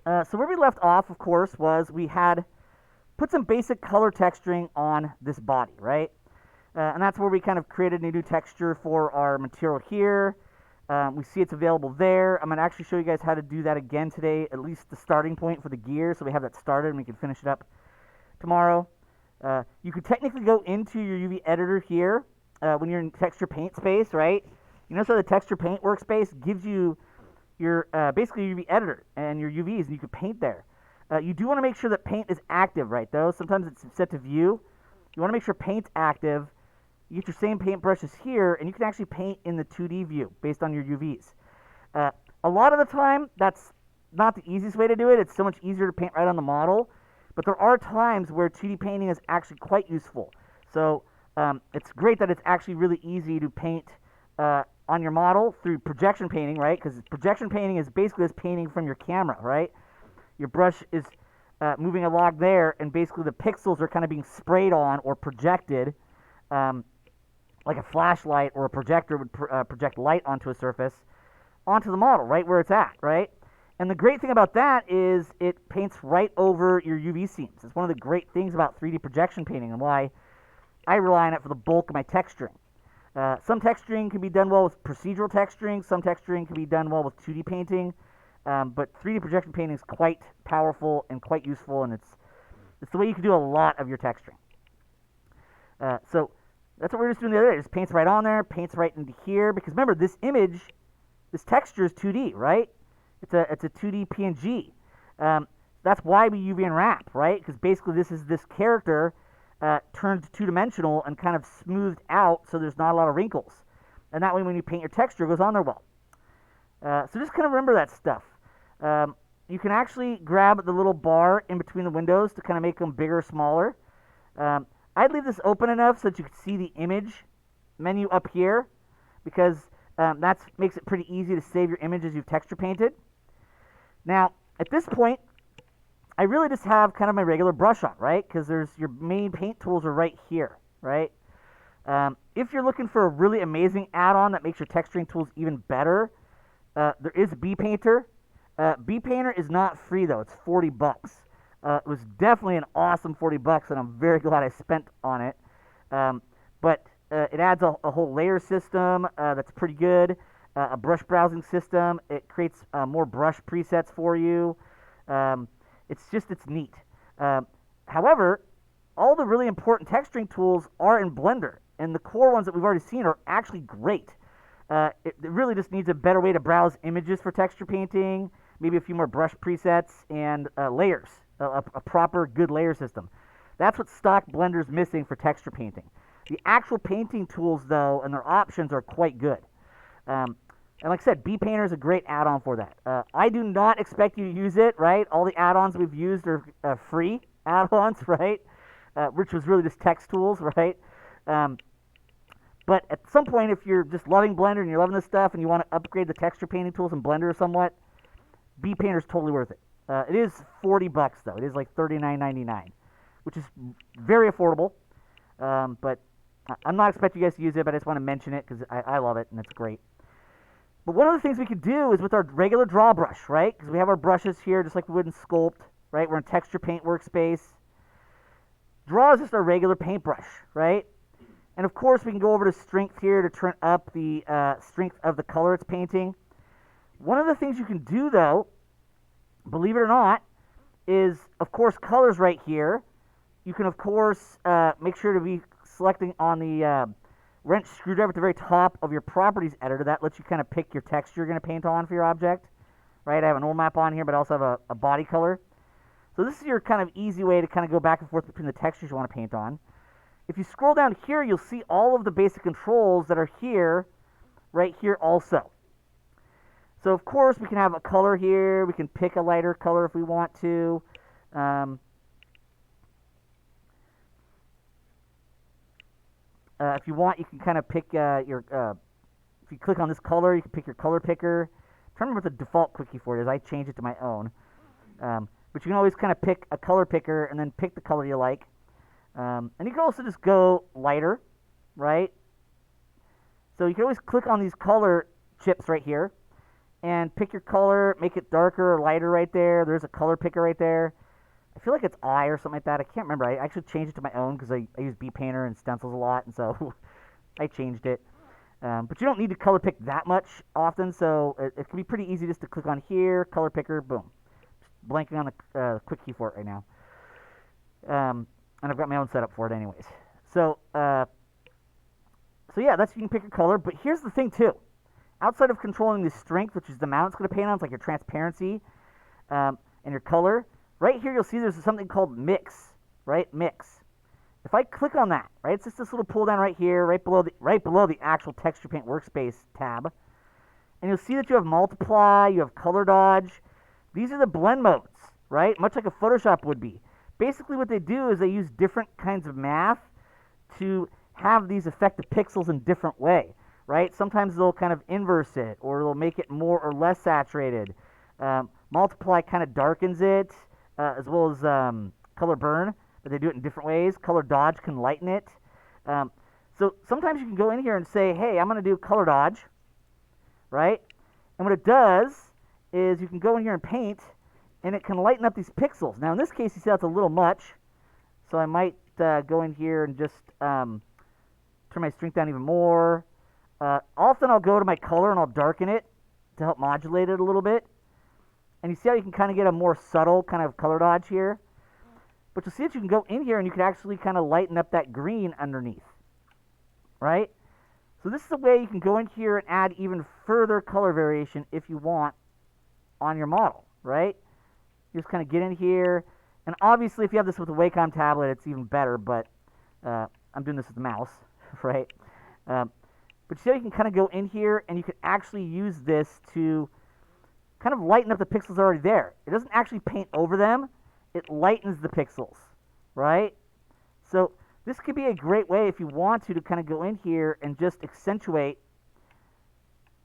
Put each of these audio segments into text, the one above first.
So where we left off, of course, was we had put some basic color texturing on this body, right? And that's where we kind of created a new texture for our material here. We see it's available there. I'm going to actually show you guys how to do that again today, at least the starting point for the gear, so we have that started and we can finish it up tomorrow. You could technically go into your UV editor here when you're in texture paint space, right? You notice how the texture paint workspace gives you your basically your UV editor and your UVs, and you can paint there. You do want to make sure that paint is active, right, though. Sometimes it's set to view. You want to make sure paint's active. You get your same paint brushes here, and you can actually paint in the 2D view based on your UVs. A lot of the time, that's not the easiest way to do it. It's so much easier to paint right on the model. But there are times where 2D painting is actually quite useful. So it's great that it's actually really easy to paint on your model through projection painting, right? Because projection painting is basically just painting from your camera, right? Your brush is moving along there, and basically the pixels are kind of being sprayed on or projected like a flashlight or a projector would project light onto a surface, onto the model, right where it's at, right? And the great thing about that is it paints right over your UV seams. It's one of the great things about 3D projection painting and why I rely on it for the bulk of my texturing. Some texturing can be done well with procedural texturing. Some texturing can be done well with 2D painting. But 3D projection painting is quite powerful and quite useful, and it's the way you can do a lot of your texturing. So that's what we were just doing the other day. It just paints right on there, paints right into here. Because remember, this image, this texture is 2D, right? It's a 2D PNG. That's why we UV unwrap, right? Because basically this character turned two-dimensional and kind of smoothed out so there's not a lot of wrinkles. And that way when you paint your texture, it goes on there well. So just kind of remember that stuff. You can actually grab the little bar in between the windows to kind of make them bigger or smaller. I'd leave this open enough so that you can see the image menu up here, because that makes it pretty easy to save your image as you've texture painted. Now, at this point, I really just have kind of my regular brush on, right? Because there's your main paint tools are right here, right? If you're looking for a really amazing add-on that makes your texturing tools even better, there is Bpainter. Bpainter is not free though; it's $40. It was definitely an awesome $40, and I'm very glad I spent on it. But it adds a whole layer system that's pretty good. A brush browsing system. It creates more brush presets for you. It's neat. However, all the really important texturing tools are in Blender, and the core ones that we've already seen are actually great. It really just needs a better way to browse images for texture painting, maybe a few more brush presets, and layers, a proper good layer system. That's what stock Blender's missing for texture painting. The actual painting tools, though, and their options are quite good. And like I said, Bpainter is a great add-on for that. I do not expect you to use it, right? All the add-ons we've used are free add-ons, right? Which was really just text tools, right? But at some point, if you're just loving Blender and you're loving this stuff and you want to upgrade the texture painting tools in Blender somewhat, Bpainter is totally worth it. It is $40 though. It is like $39.99, which is very affordable. But I'm not expecting you guys to use it, but I just want to mention it because I love it and it's great. But one of the things we could do is with our regular draw brush, right? Because we have our brushes here just like we would in Sculpt, right? We're in texture paint workspace. Draw is just our regular paintbrush, right? And of course, we can go over to strength here to turn up the strength of the color it's painting. One of the things you can do, though, believe it or not, is, of course, colors right here. You can, of course, make sure to be selecting on the wrench screwdriver at the very top of your properties editor. That lets you kind of pick your texture you're going to paint on for your object, right? I have an oil map on here, but I also have a body color. So this is your kind of easy way to kind of go back and forth between the textures you want to paint on. If you scroll down here, you'll see all of the basic controls that are here, right here also. So, of course, we can have a color here. We can pick a lighter color if we want to. If you want, you can kind of pick if you click on this color, you can pick your color picker. I'm trying to remember what the default quickie for it is. I changed it to my own. But you can always kind of pick a color picker and then pick the color you like. And you can also just go lighter, right? So you can always click on these color chips right here. and pick your color, make it darker or lighter right there. There's a color picker right there. I feel like it's I or something like that. I can't remember. I actually changed it to my own because I use Bpainter and stencils a lot, and so I changed it. But you don't need to color pick that much often, so it can be pretty easy just to click on here, color picker, boom. Just blanking on the quick key for it right now. And I've got my own setup for it anyways. So yeah, that's you can pick your color. But here's the thing too. Outside of controlling the strength, which is the amount it's going to paint on, it's like your transparency and your color. Right here, you'll see there's something called mix, right? Mix. If I click on that, right, it's just this little pull down right here, right below the actual texture paint workspace tab, and you'll see that you have multiply, you have color dodge. These are the blend modes, right? Much like a Photoshop would be. Basically, what they do is they use different kinds of math to have these affect the pixels in different way, right? Sometimes they'll kind of inverse it, or they'll make it more or less saturated. Multiply kind of darkens it, as well as color burn, but they do it in different ways. Color dodge can lighten it. So sometimes you can go in here and say, hey, I'm going to do color dodge, right? And what it does is you can go in here and paint, and it can lighten up these pixels. Now, in this case, you see that's a little much, so I might go in here and just turn my strength down even more. Often I'll go to my color and I'll darken it to help modulate it a little bit. And you see how you can kind of get a more subtle kind of color dodge here? But you'll see that you can go in here and you can actually kind of lighten up that green underneath, right? So this is a way you can go in here and add even further color variation if you want on your model, right? You just kind of get in here. And obviously, if you have this with a Wacom tablet, it's even better, but I'm doing this with the mouse, right? But you see how you can kind of go in here and you can actually use this to kind of lighten up the pixels already there. It doesn't actually paint over them. It lightens the pixels, right? So this could be a great way if you want to kind of go in here and just accentuate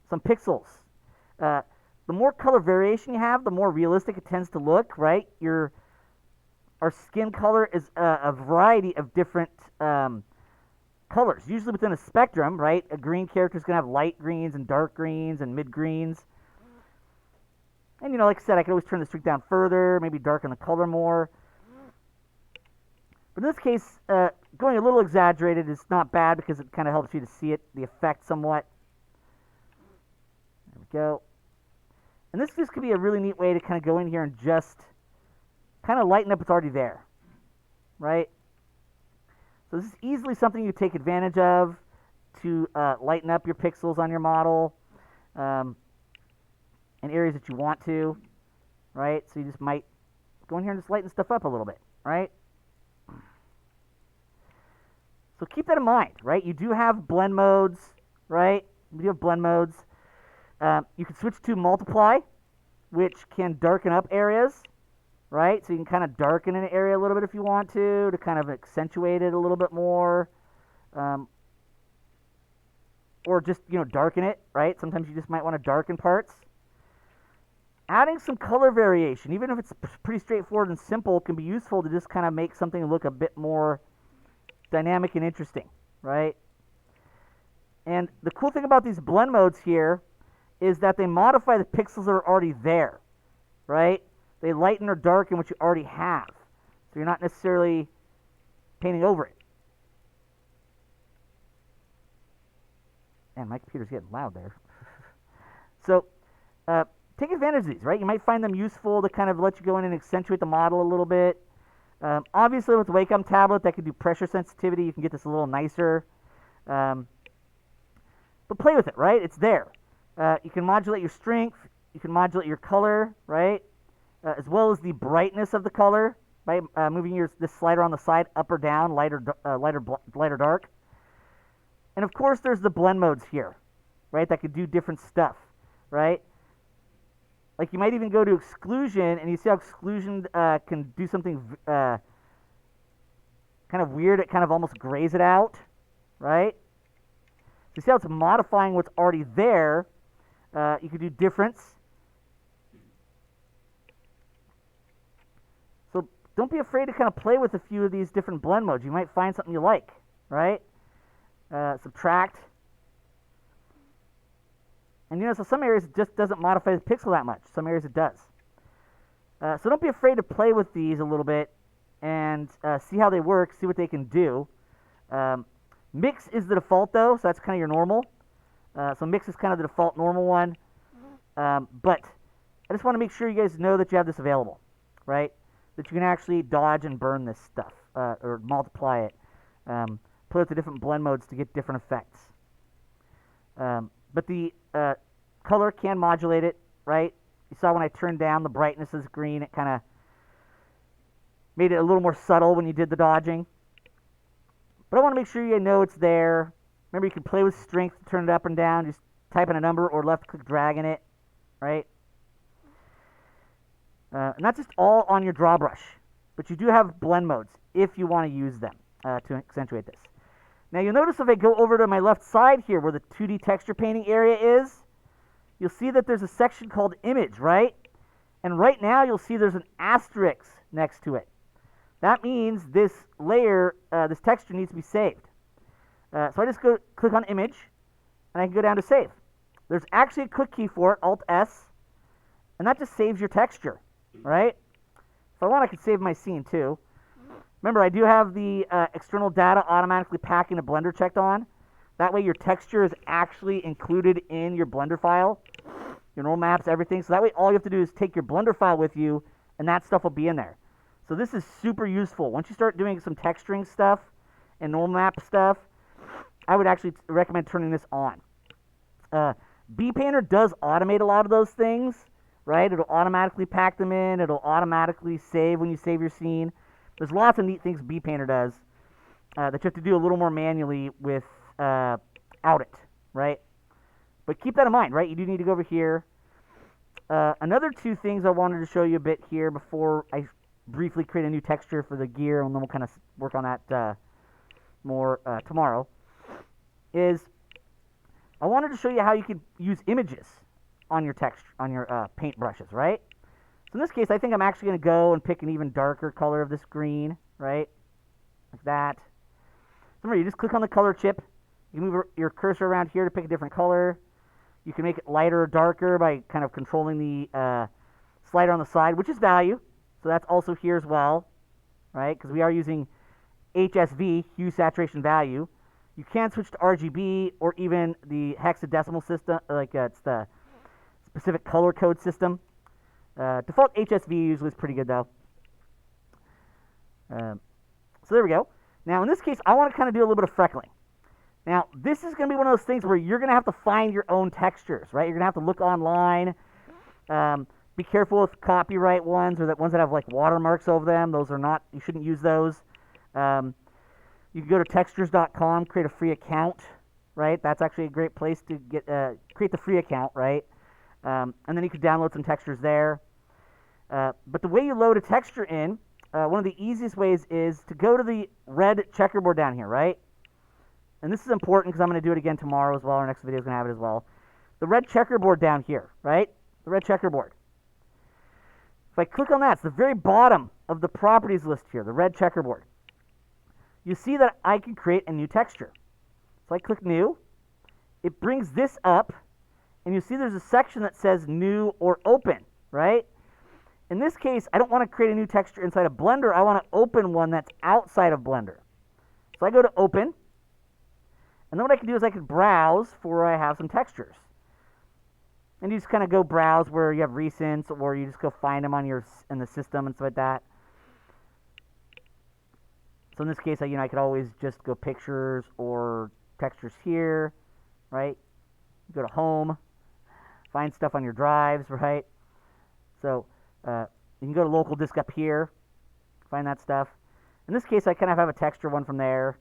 some pixels. The more color variation you have, the more realistic it tends to look, right? Our skin color is a variety of different colors, usually within a spectrum, right? A green character is going to have light greens and dark greens and mid greens. And, like I said, I could always turn the streak down further, maybe darken the color more. But in this case, going a little exaggerated is not bad because it kind of helps you to see it, the effect somewhat. There we go. And this just could be a really neat way to kind of go in here and just kind of lighten up what's already there, right? So this is easily something you take advantage of to lighten up your pixels on your model. In areas that you want to, right? So you just might go in here and just lighten stuff up a little bit, right? So keep that in mind, right? You do have blend modes, right? You do have blend modes. You can switch to multiply, which can darken up areas, right? So you can kind of darken an area a little bit if you want to kind of accentuate it a little bit more. Or just, darken it, right? Sometimes you just might want to darken parts. Adding some color variation, even if it's pretty straightforward and simple, can be useful to just kind of make something look a bit more dynamic and interesting, right? And the cool thing about these blend modes here is that they modify the pixels that are already there, right? They lighten or darken what you already have. So you're not necessarily painting over it. Man, my computer's getting loud there. So, take advantage of these, right? You might find them useful to kind of let you go in and accentuate the model a little bit. Obviously, with the Wacom tablet, that can do pressure sensitivity. You can get this a little nicer. But play with it, right? It's there. You can modulate your strength. You can modulate your color, right? As well as the brightness of the color by moving this slider on the side up or down, lighter, dark. And of course, there's the blend modes here, right? That could do different stuff, right? Like you might even go to Exclusion, and you see how Exclusion can do something kind of weird. It kind of almost grays it out, right? So you see how it's modifying what's already there. You could do difference. So don't be afraid to kind of play with a few of these different blend modes. You might find something you like, right? Subtract. And so some areas it just doesn't modify the pixel that much. Some areas it does. So don't be afraid to play with these a little bit and see how they work, see what they can do. Mix is the default though, so that's kind of your normal. So mix is kind of the default normal one. But I just want to make sure you guys know that you have this available, right? That you can actually dodge and burn this stuff, or multiply it. Put it to different blend modes to get different effects. But the color can modulate it, right? You saw when I turned down the brightness of this green, it kind of made it a little more subtle when you did the dodging. But I want to make sure you know it's there. Remember, you can play with strength to turn it up and down. Just type in a number or left-click dragging it, right? And that's just all on your draw brush. But you do have blend modes if you want to use them to accentuate this. Now, you'll notice if I go over to my left side here where the 2D texture painting area is, you'll see that there's a section called Image, right? And right now, you'll see there's an asterisk next to it. That means this layer, this texture needs to be saved. So I just click on Image, and I can go down to Save. There's actually a quick key for it, Alt-S, and that just saves your texture, right? If I want, I could save my scene too. Remember, I do have the external data automatically packing a Blender checked on. That way your texture is actually included in your Blender file, your normal maps, everything. So that way all you have to do is take your Blender file with you, and that stuff will be in there. So this is super useful. Once you start doing some texturing stuff and normal map stuff, I would actually recommend turning this on. Bpainter does automate a lot of those things, right? It'll automatically pack them in. It'll automatically save when you save your scene. There's lots of neat things Bpainter does that you have to do a little more manually without it, right? But keep that in mind, right? You do need to go over here. Another two things I wanted to show you a bit here before I briefly create a new texture for the gear, and then we'll kind of work on that more tomorrow, is I wanted to show you how you could use images on your texture, on your paint brushes, right? So in this case, I think I'm actually going to go and pick an even darker color of this green, right? Like that. So remember, you just click on the color chip. You can move your cursor around here to pick a different color. You can make it lighter or darker by kind of controlling the slider on the side, which is value. So that's also here as well, right? Because we are using HSV, hue, saturation, value. You can switch to RGB or even the hexadecimal system, like it's the specific color code system. Default HSV usually is pretty good though. So there we go. Now in this case, I want to kind of do a little bit of freckling. Now this is going to be one of those things where you're going to have to find your own textures, right? You're going to have to look online. Be careful with copyright ones or ones that have like watermarks over them. Those are not, you shouldn't use those. You can go to textures.com, create a free account, right? That's actually a great place to get create the free account, right? And then you can download some textures there. But the way you load a texture in, one of the easiest ways is to go to the red checkerboard down here, right? And this is important because I'm going to do it again tomorrow as well. Our next video is going to have it as well. The red checkerboard down here, right? The red checkerboard. If I click on that, it's the very bottom of the properties list here, the red checkerboard. You see that I can create a new texture. So I click New. It brings this up, and you see there's a section that says New or Open, right? In this case, I don't want to create a new texture inside of Blender. I want to open one that's outside of Blender. So I go to Open, and then what I can do is I can browse for where I have some textures. And you just kind of go browse where you have recents, or you just go find them on in the system and stuff like that. So in this case, I could always just go pictures or textures here, right? Go to home, find stuff on your drives, right? So you can go to local disk up here, find that stuff. In this case, I kind of have a texture one from there,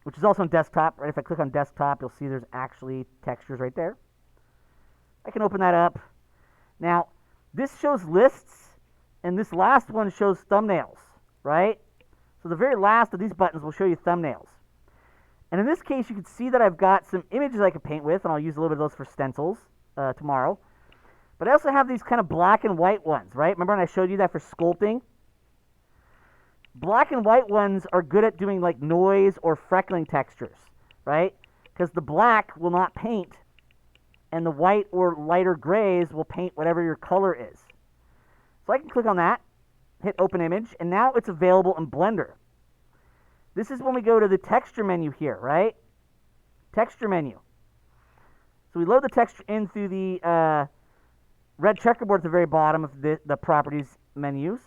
which is also on desktop, right? If I click on desktop, you'll see there's actually textures right there. I can open that up. Now, this shows lists, and this last one shows thumbnails, right? So the very last of these buttons will show you thumbnails. And in this case, you can see that I've got some images I can paint with, and I'll use a little bit of those for stencils tomorrow. But I also have these kind of black and white ones, right? Remember when I showed you that for sculpting? Black and white ones are good at doing like noise or freckling textures, right? Because the black will not paint and the white or lighter grays will paint whatever your color is. So I can click on that, hit Open Image, and now it's available in Blender. This is when we go to the texture menu here, right? Texture menu. So we load the texture in through the red checkerboard at the very bottom of the properties menus.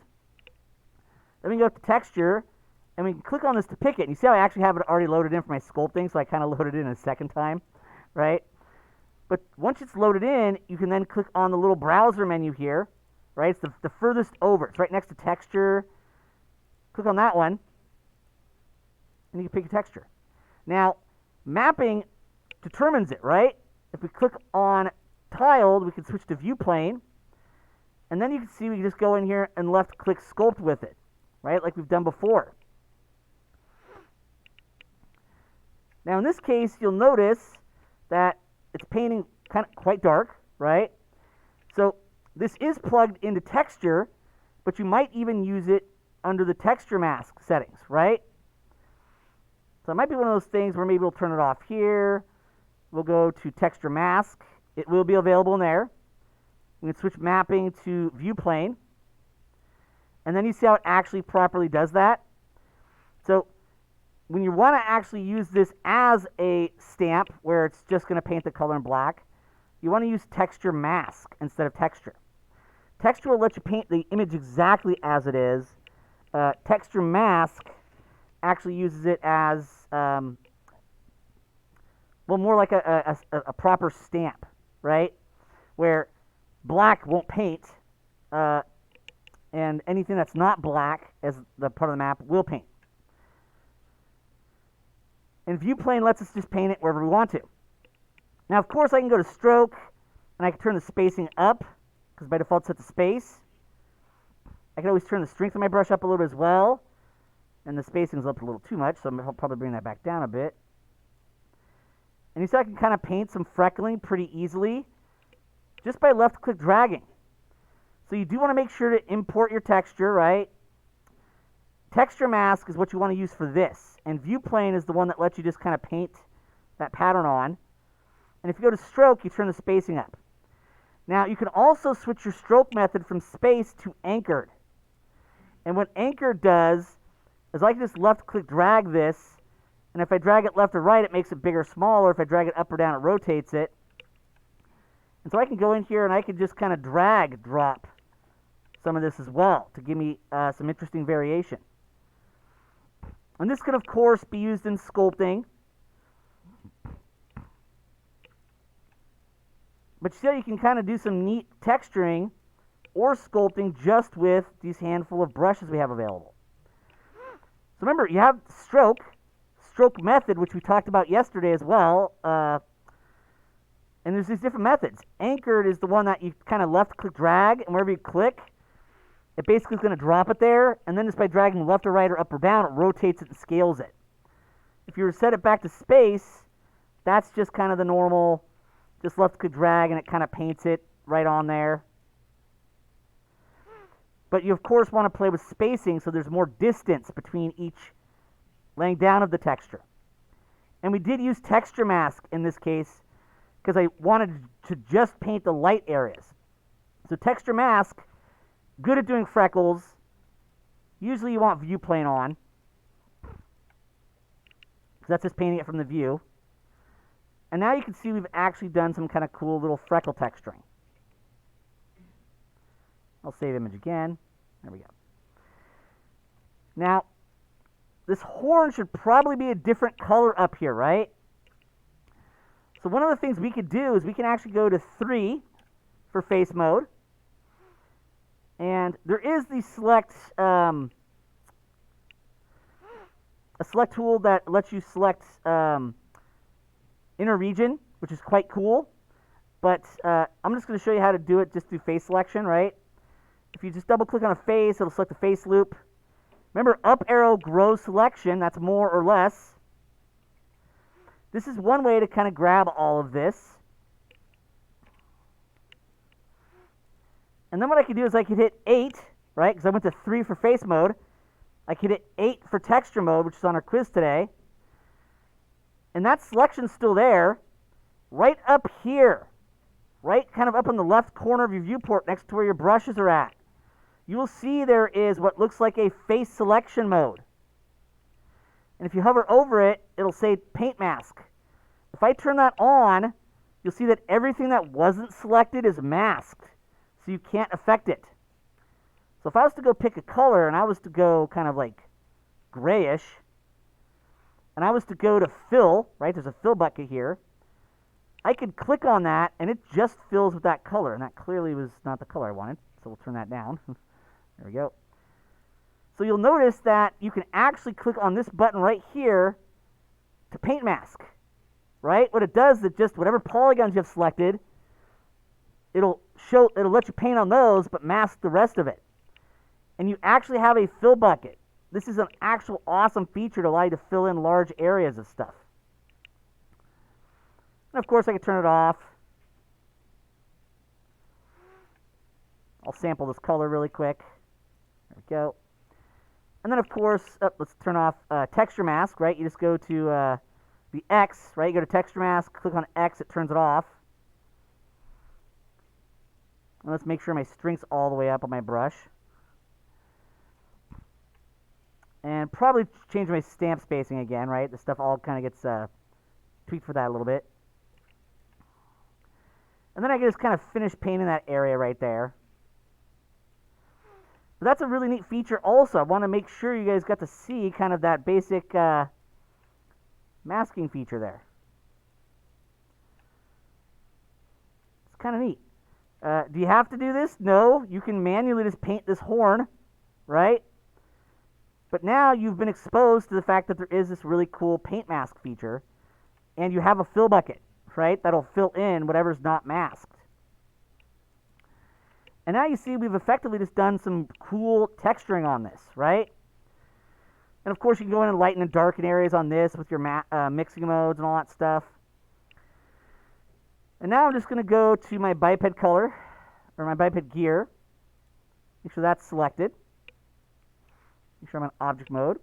Then we go to texture, and we can click on this to pick it. And you see how I actually have it already loaded in for my sculpting, so I kind of loaded it in a second time, right? But once it's loaded in, you can then click on the little browser menu here, right? It's the furthest over. It's right next to texture. Click on that one, and you can pick a texture. Now, mapping determines it, right? If we click on tiled, we can switch to view plane, and then you can see we can just go in here and left click sculpt with it, right? Like we've done before. Now in this case, you'll notice that it's painting kind of quite dark, right? So this is plugged into texture, but you might even use it under the texture mask settings, right? So it might be one of those things where maybe we'll turn it off here. We'll go to texture mask. It will be available in there. We can switch mapping to view plane. And then you see how it actually properly does that. So when you want to actually use this as a stamp where it's just going to paint the color in black, you want to use texture mask instead of texture. Texture will let you paint the image exactly as it is. Texture mask actually uses it as, well, more like a proper stamp, right? Where black won't paint, and anything that's not black as the part of the map will paint. And view plane lets us just paint it wherever we want to. Now, of course, I can go to stroke, and I can turn the spacing up, because by default it's set to space. I can always turn the strength of my brush up a little bit as well, and the spacing's up a little too much, so I'll probably bring that back down a bit. And you see I can kind of paint some freckling pretty easily just by left-click dragging. So you do want to make sure to import your texture, right? Texture mask is what you want to use for this, and view plane is the one that lets you just kind of paint that pattern on. And if you go to stroke, you turn the spacing up. Now, you can also switch your stroke method from space to anchored. And what anchored does is I can just left-click drag this, and if I drag it left or right, it makes it bigger or smaller. If I drag it up or down, it rotates it. And so I can go in here and I can just kind of drag drop some of this as well to give me some interesting variation. And this can, of course, be used in sculpting. But you see how you can kind of do some neat texturing or sculpting just with these handful of brushes we have available. So remember, you have stroke method, which we talked about yesterday as well. And there's these different methods. Anchored is the one that you kind of left-click drag, and wherever you click, it basically is going to drop it there, and then just by dragging left or right or up or down, it rotates it and scales it. If you were to set it back to space, that's just kind of the normal, just left-click drag, and it kind of paints it right on there. But you, of course, want to play with spacing so there's more distance between each laying down of the texture. And we did use texture mask in this case because I wanted to just paint the light areas. So texture mask, good at doing freckles. Usually you want view plane on, because that's just painting it from the view. And now you can see we've actually done some kind of cool little freckle texturing. I'll save image again. There we go. Now, this horn should probably be a different color up here, right? So one of the things we could do is we can actually go to 3 for face mode. And there is the select, a select tool that lets you select inner region, which is quite cool. But I'm just going to show you how to do it just through face selection, right? If you just double click on a face, it'll select the face loop. Remember, up arrow grows selection, that's more or less. This is one way to kind of grab all of this. And then what I could do is I could hit 8, right? Because I went to 3 for face mode. I could hit 8 for texture mode, which is on our quiz today. And that selection's still there. Right up here, right kind of up in the left corner of your viewport next to where your brushes are at, you will see there is what looks like a face selection mode. And if you hover over it, it'll say paint mask. If I turn that on, you'll see that everything that wasn't selected is masked, so you can't affect it. So if I was to go pick a color and I was to go kind of like grayish, and I was to go to fill, right, there's a fill bucket here, I could click on that and it just fills with that color, and that clearly was not the color I wanted, so we'll turn that down. There we go. So you'll notice that you can actually click on this button right here to paint mask, right? What it does is it just, whatever polygons you have selected, it'll let you paint on those, but mask the rest of it. And you actually have a fill bucket. This is an actual awesome feature to allow you to fill in large areas of stuff. And of course, I can turn it off. I'll sample this color really quick. There we go. And then, of course, let's turn off texture mask, right? You just go to the X, right? You go to texture mask, click on X, it turns it off. And let's make sure my string's all the way up on my brush. And probably change my stamp spacing again, right? The stuff all kind of gets tweaked for that a little bit. And then I can just kind of finish painting that area right there. But that's a really neat feature also. I want to make sure you guys got to see kind of that basic masking feature there. It's kind of neat. Do you have to do this? No. You can manually just paint this horn, right? But now you've been exposed to the fact that there is this really cool paint mask feature, and you have a fill bucket, right? That'll fill in whatever's not masked. And now you see we've effectively just done some cool texturing on this, right? And of course you can go in and lighten and darken areas on this with your mixing modes and all that stuff. And now I'm just going to go to my biped color, or my biped gear. Make sure that's selected. Make sure I'm on object mode.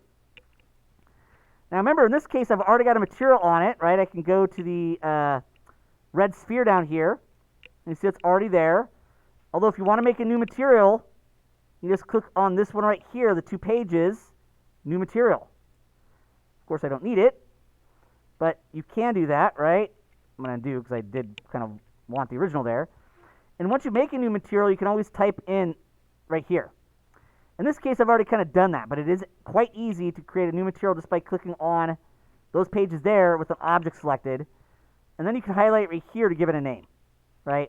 Now remember, in this case, I've already got a material on it, right? I can go to the red sphere down here, and you see it's already there. Although if you want to make a new material, you just click on this one right here, the 2 pages, new material. Of course, I don't need it, but you can do that, right? I'm going to do, because I did kind of want the original there. And once you make a new material, you can always type in right here. In this case, I've already kind of done that, but it is quite easy to create a new material just by clicking on those pages there with an object selected. And then you can highlight right here to give it a name, right?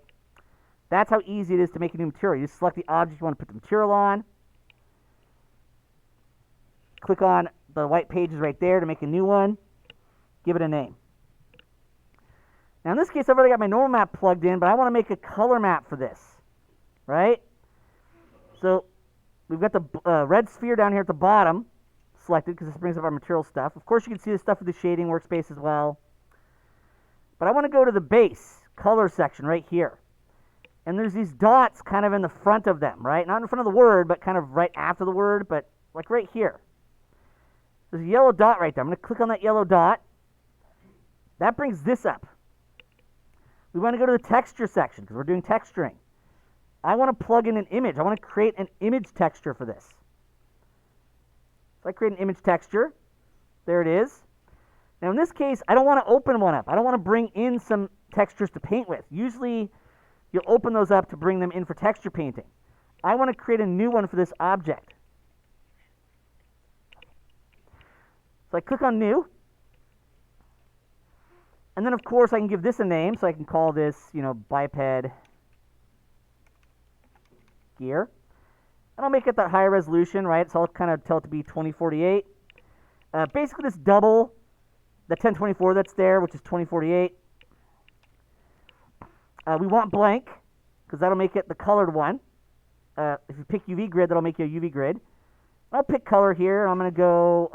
That's how easy it is to make a new material. You just select the object you want to put the material on. Click on the white pages right there to make a new one. Give it a name. Now in this case, I've already got my normal map plugged in, but I want to make a color map for this, right? So we've got the red sphere down here at the bottom selected because this brings up our material stuff. Of course, you can see the stuff with the shading workspace as well. But I want to go to the base color section right here. And there's these dots kind of in the front of them, right? Not in front of the word, but kind of right after the word, but like right here. There's a yellow dot right there. I'm going to click on that yellow dot. That brings this up. We want to go to the texture section because we're doing texturing. I want to plug in an image. I want to create an image texture for this. So I create an image texture. There it is. Now in this case, I don't want to open one up. I don't want to bring in some textures to paint with. Usually you'll open those up to bring them in for texture painting. I want to create a new one for this object. So I click on New. And then, of course, I can give this a name. So I can call this, biped gear. And I'll make it that higher resolution, right? So I'll kind of tell it to be 2048. Basically, just double the 1024 that's there, which is 2048. We want blank, because that'll make it the colored one. If you pick UV grid, that'll make you a UV grid. I'll pick color here, and I'm going to go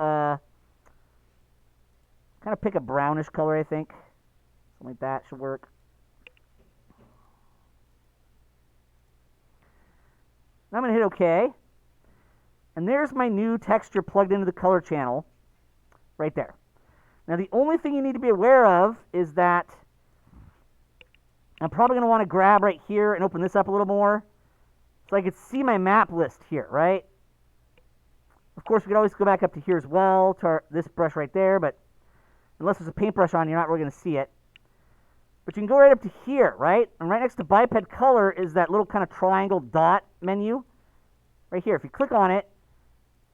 kind of pick a brownish color, I think. Something like that should work. Now I'm going to hit OK. And there's my new texture plugged into the color channel right there. Now the only thing you need to be aware of is that I'm probably going to want to grab right here and open this up a little more so I could see my map list here, right? Of course, we could always go back up to here as well, to this brush right there, but unless there's a paintbrush on, you're not really going to see it. But you can go right up to here, right? And right next to Biped Color is that little kind of triangle dot menu right here. If you click on it,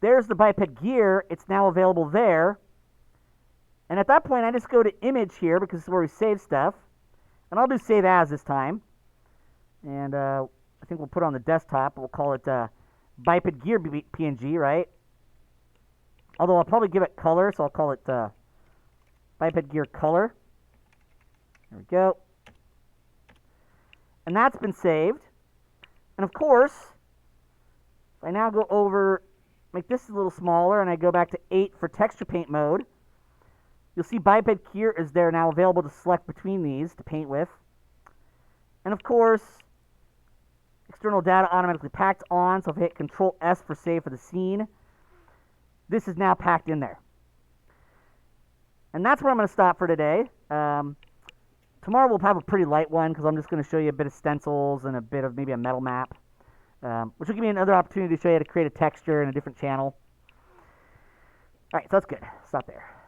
there's the Biped gear. It's now available there. And at that point, I just go to Image here because this is where we save stuff. And I'll do Save As this time. And I think we'll put it on the desktop. We'll call it Biped Gear PNG, right? Although I'll probably give it color, so I'll call it Biped Gear Color. There we go. And that's been saved. And of course, if I now go over, make this a little smaller, and I go back to 8 for texture paint mode, you'll see Biped Gear is there now available to select between these to paint with. And of course, external data automatically packed on, so if I hit Control S for save for the scene, this is now packed in there. And that's where I'm going to stop for today. Tomorrow we'll have a pretty light one because I'm just going to show you a bit of stencils and a bit of maybe a metal map, which will give me another opportunity to show you how to create a texture in a different channel. All right, so that's good. Stop there.